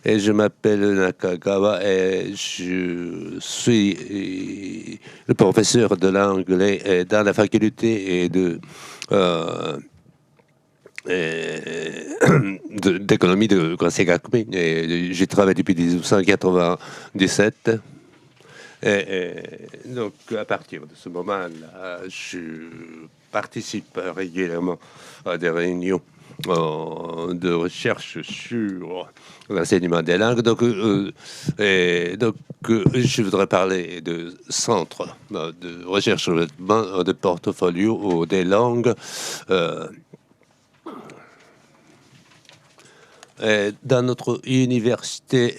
et je m'appelle Nakagawa et je suis le professeur de l'anglais dans la faculté euh, d'économie de Gakuin. Et j'y travaille depuis 1997. Donc, à partir de ce moment-là, je participe régulièrement à des réunions de recherche sur l'enseignement des langues. Je voudrais parler de centre de recherche de portfolio des langues. Dans notre université,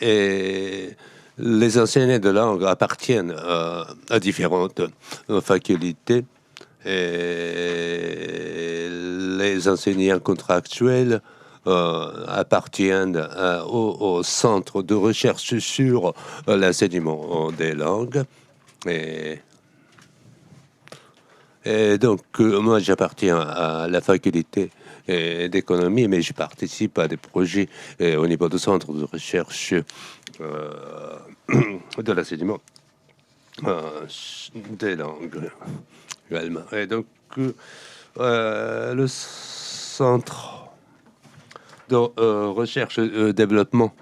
les enseignants de langue appartiennent à différentes facultés. Et les enseignants contractuels appartiennent au centre de recherche sur l'enseignement des langues. Et donc, moi, j'appartiens à la faculté d'économie, mais je participe à des projets au niveau du centre de recherche de l'enseignement des langues également. Et donc, le centre de recherche et développement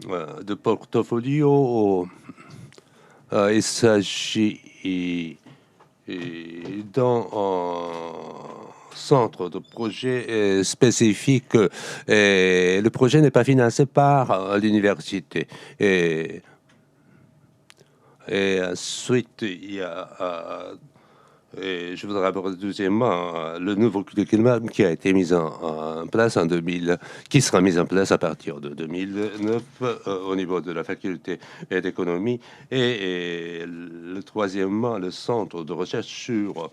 de portfolio, il s'agit d'un centre de projet spécifique. Le projet n'est pas financé par l'université. Et ensuite, il y a, et je voudrais aborder deuxièmement le nouveau curriculum qui a été mis en place en 2000, qui sera mis en place à partir de 2009 au niveau de la faculté d'économie. Et le troisièmement, le centre de recherche sur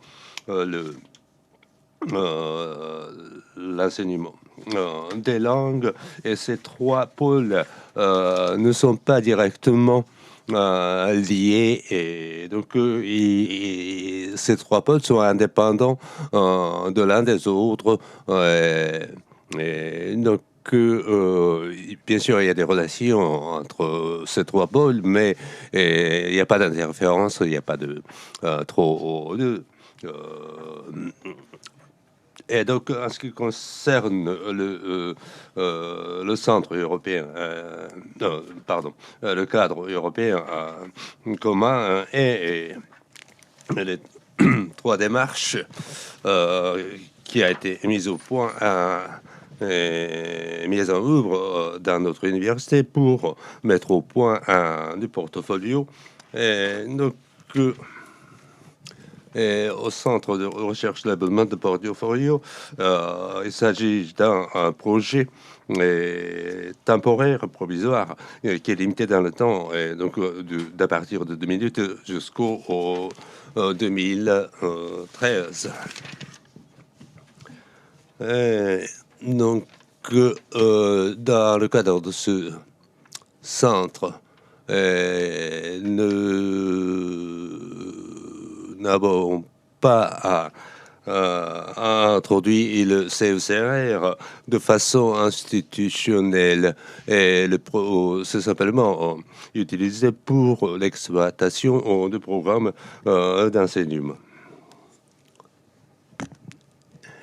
l'enseignement des langues. Et ces trois pôles ne sont pas directement liés, et donc ces trois pôles sont indépendants de l'un des autres. Et donc bien sûr, il y a des relations entre ces trois pôles, mais il n'y a pas d'interférence, il n'y a pas de trop de et donc, en ce qui concerne le centre européen, le cadre européen commun et les trois démarches qui a été mise au point, mise en œuvre dans notre université pour mettre au point du portfolio. Et donc, et au centre de recherche de développement de portfolio, il s'agit d'un projet temporaire, provisoire, qui est limité dans le temps, et donc d'à partir de 2008 jusqu'au 2013. Donc, dans le cadre de ce centre, nous n'avons pas introduit le CECR de façon institutionnelle, et c'est simplement utilisé pour l'exploitation de programmes d'enseignement.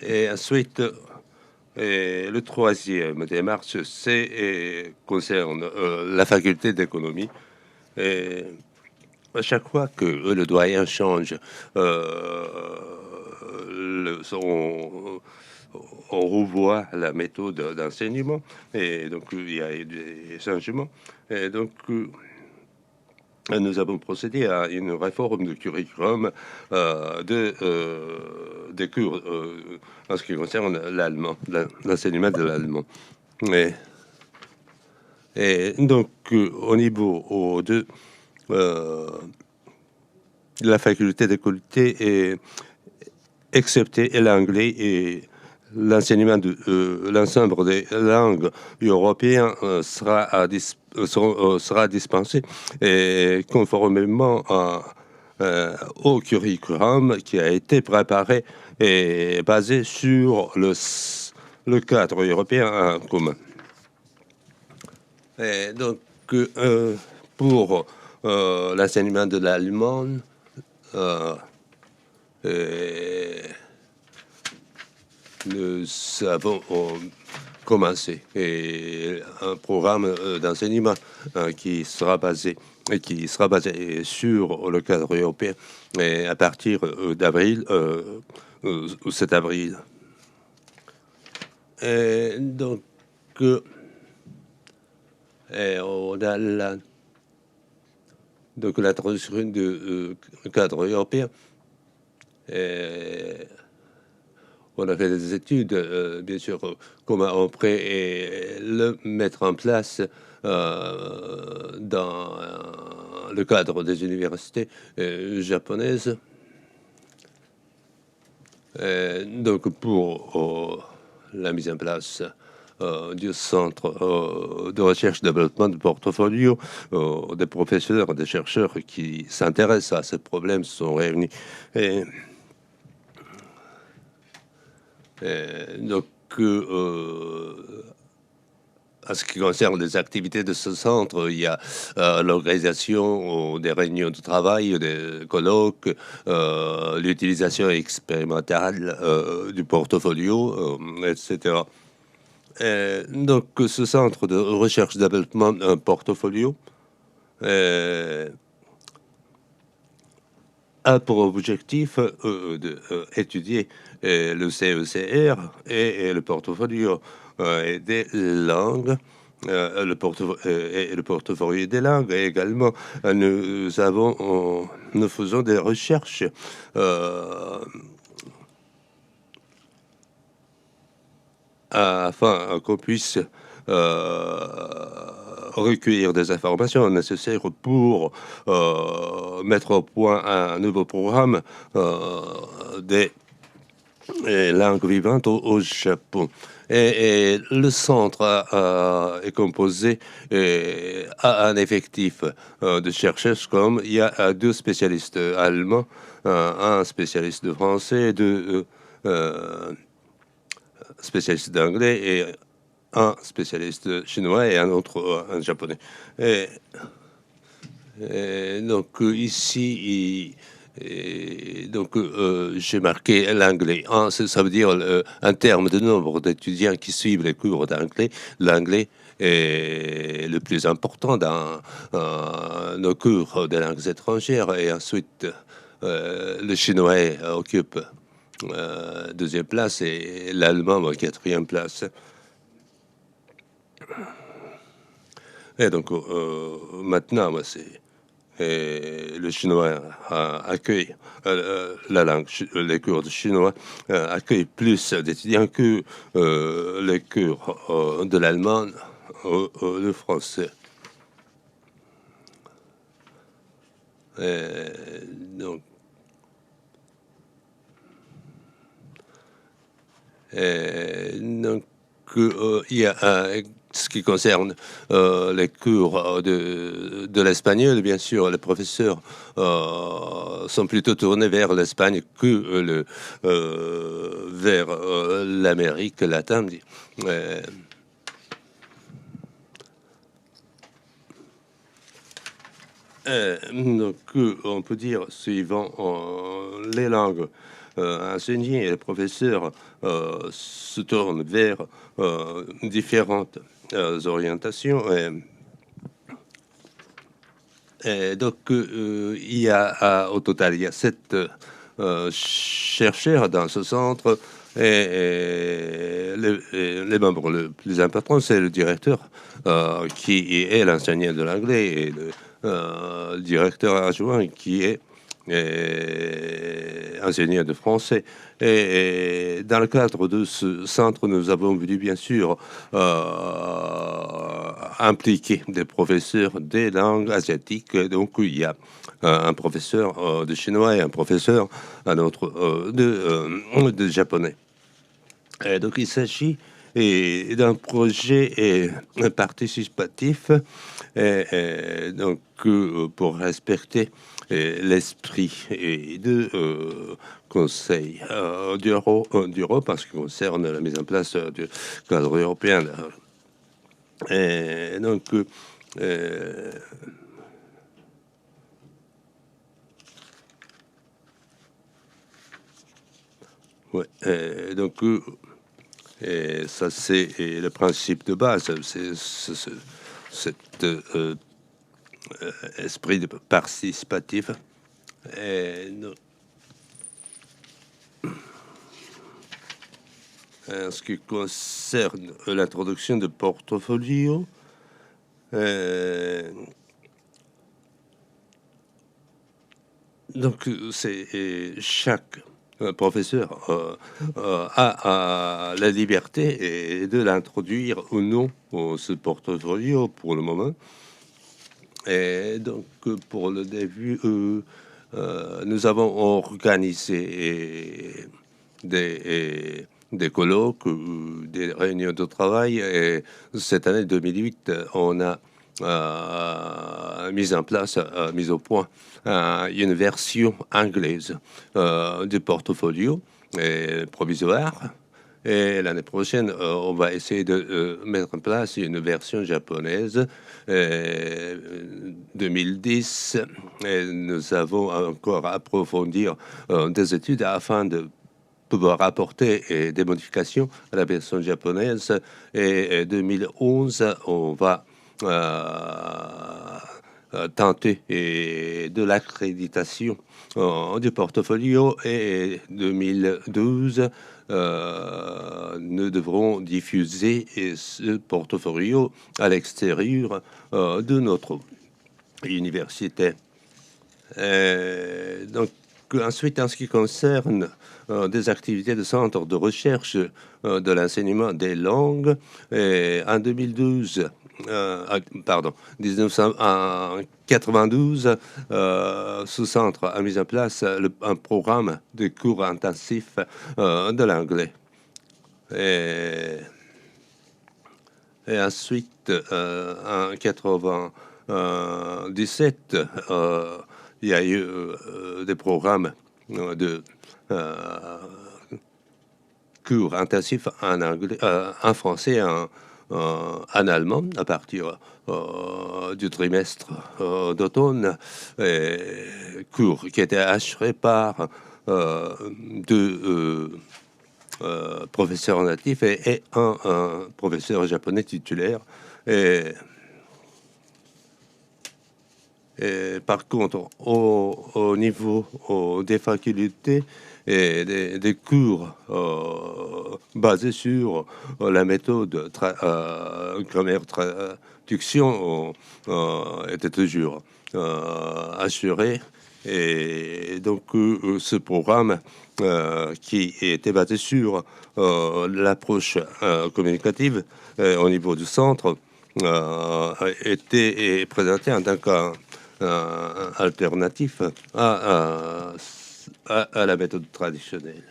Et ensuite, le troisième démarche, concerne la faculté d'économie. Et à chaque fois que le doyen change, on revoit la méthode d'enseignement, et donc il y a des changements. Et donc, nous avons procédé à une réforme du curriculum des cours en ce qui concerne l'allemand, l'enseignement de l'allemand. Et donc, au niveau de la faculté d'économie, excepté l'anglais et l'enseignement de l'ensemble des langues européennes sera dispensé, et conformément au curriculum qui a été préparé et basé sur le cadre européen commun. Et donc, pour l'enseignement de l'allemand, nous avons commencé un programme d'enseignement qui sera basé sur le cadre européen et à partir d'avril, au 7 avril. Et donc, on a la traduction du cadre européen. On a fait des études, bien sûr, comment on pourrait le mettre en place dans le cadre des universités japonaises. Donc, pour la mise en place du centre de recherche et développement de portfolio, des professeurs, des chercheurs qui s'intéressent à ce problème sont réunis. Donc, en ce qui concerne les activités de ce centre, il y a l'organisation des réunions de travail, des colloques, l'utilisation expérimentale du portfolio, etc. Donc, ce centre de recherche et développement un portfolio a pour objectif d'étudier le CECR et le portfolio des langues, le portfolio des langues. Et également, nous faisons des recherches afin qu'on puisse recueillir des informations nécessaires pour mettre au point un nouveau programme des langues vivantes au Japon. Et le centre est composé à un effectif de chercheurs, comme il y a 2 spécialistes allemands, un spécialiste de français, 2 spécialistes d'anglais et un spécialiste chinois et un autre un japonais. Et donc ici, donc j'ai marqué l'anglais. Ça veut dire un terme de nombre d'étudiants qui suivent les cours d'anglais. L'anglais est le plus important dans nos cours de langues étrangères. Et ensuite, le chinois occupe deuxième place et l'allemand en quatrième place. Et donc maintenant, c'est le chinois accueille la langue, les cours de chinois accueillent plus d'étudiants que les cours de l'allemand ou le français. Donc, il y a ce qui concerne les cours de l'espagnol, bien sûr, les professeurs sont plutôt tournés vers l'Espagne que vers l'Amérique latine. Donc, on peut dire, suivant les langues enseignées, les professeurs se tournent vers différentes orientations. Et donc, il y a au total, il y a 7 chercheurs dans ce centre. Et les membres les plus importants, c'est le directeur qui est l'enseignant de l'anglais et le directeur adjoint qui est enseignant de français. Et dans le cadre de ce centre, nous avons voulu bien sûr impliquer des professeurs des langues asiatiques. Donc il y a un professeur de chinois et un professeur, un autre de japonais. Et donc il s'agit d'un projet participatif donc pour respecter l'esprit de Conseil d'Europe en ce qui concerne la mise en place du cadre européen Et donc, ouais, et ça, c'est le principe de base. C'est cet esprit de participatif. Et, en ce qui concerne l'introduction de portfolio, donc c'est chaque professeur a la liberté de l'introduire ou non ce portfolio pour le moment. Et donc pour le début, nous avons organisé des colloques, des réunions de travail. Et cette année 2008, on a mis en place, mis au point une version anglaise du portfolio provisoire. Et l'année prochaine, on va essayer de mettre en place une version japonaise. 2010, et nous avons encore à approfondir des études afin de pouvoir apporter des modifications à la version japonaise. Et 2011, on va tenter de l'accréditation du portfolio. Et 2012, nous devrons diffuser ce portfolio à l'extérieur de notre université. Donc, ensuite, en ce qui concerne des activités de centre de recherche de l'enseignement des langues, en 2012, pardon, 1992, ce centre a mis en place un programme de cours intensifs de l'anglais. Et ensuite, en 97, il y a eu des programmes de cours intensifs en anglais, en français, en allemand, à partir du trimestre d'automne, cours qui étaient assurés par deux professeurs natifs et un professeur japonais titulaire. Et par contre, au niveau des facultés et des cours basés sur la méthode grammaire traduction était toujours assuré. Et donc, ce programme qui était basé sur l'approche communicative au niveau du centre était présenté en tant qu'un alternatif à la méthode traditionnelle.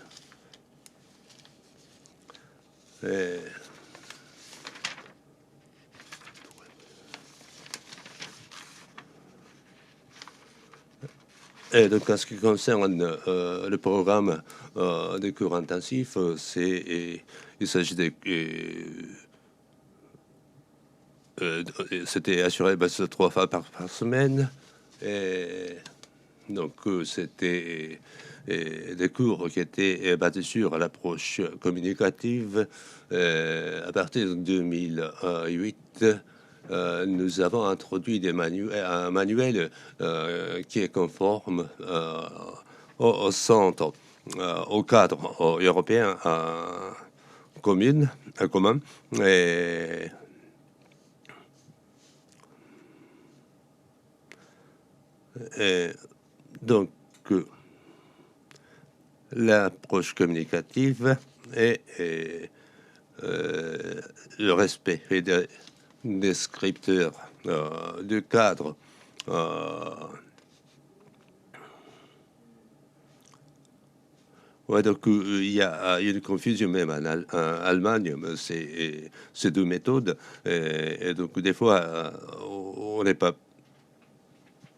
Et donc, en ce qui concerne le programme de cours intensifs, il s'agit de... c'était assuré 3 fois par semaine. Et donc, c'était des cours qui étaient basés sur l'approche communicative. À partir de 2008, nous avons introduit un manuel qui est conforme au centre, au cadre européen commun. Et donc, l'approche communicative et le respect des descripteurs du cadre ouais, donc il y a une confusion même en Allemagne, mais ces deux méthodes. Et donc des fois, on n'est pas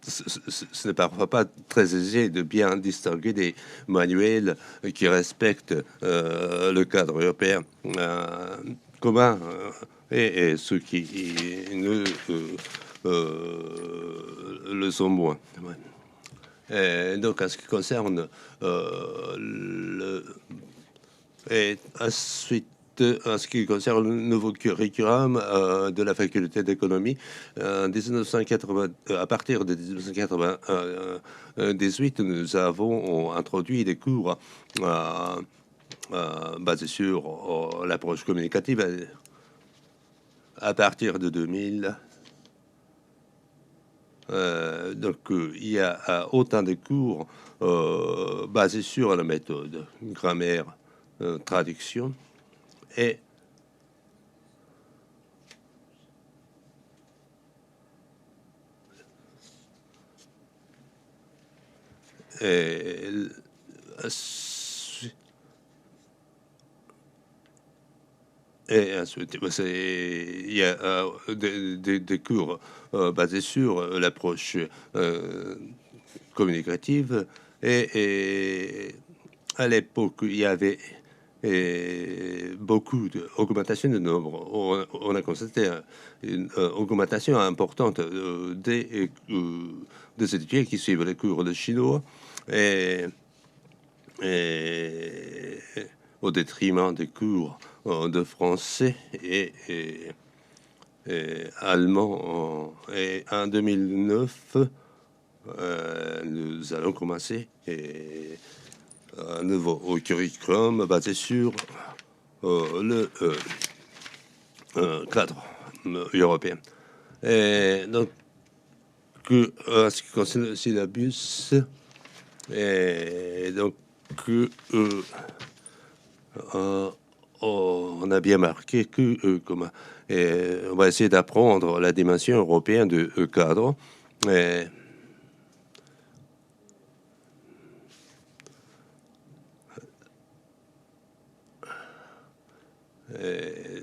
ce n'est parfois pas très aisé de bien distinguer des manuels qui respectent le cadre européen commun et ceux qui ne le sont moins. Ouais. Donc, en ce qui concerne et ensuite, en ce qui concerne le nouveau curriculum de la faculté d'économie, en 1980, à partir de 1998, nous avons introduit des cours basés sur l'approche communicative. À partir de 2000, donc il y a autant de cours basés sur la méthode grammaire, traduction et et, et ensuite, il y a des cours basés sur l'approche communicative et à l'époque, il y avait beaucoup d'augmentation de nombre. On a constaté une augmentation importante des étudiants qui suivent les cours de chinois et au détriment des cours de français et allemand. Et en 2009, nous allons commencer un nouveau curriculum basé sur le cadre européen. Et donc, en ce qui concerne le syllabus, et donc, on a bien marqué que on va essayer d'apprendre la dimension européenne du cadre.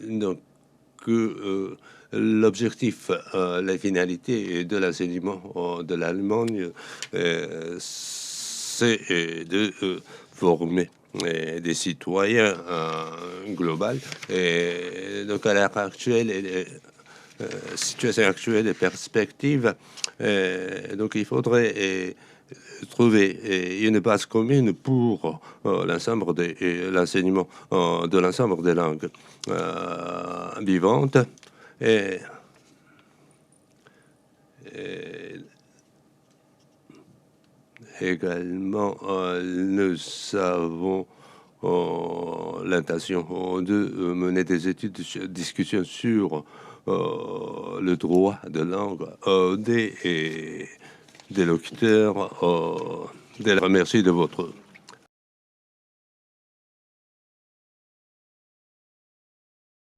Donc, l'objectif, la finalité de l'enseignement de l'Allemagne, c'est de former des citoyens globaux. Et donc, à l'heure actuelle, situation actuelle et perspective, donc il faudrait trouver une base commune pour l'ensemble de l'enseignement de l'ensemble des langues vivantes. Et également, nous avons l'intention de mener des études de discussion sur le droit de langue des locuteurs. Je les remercie de votre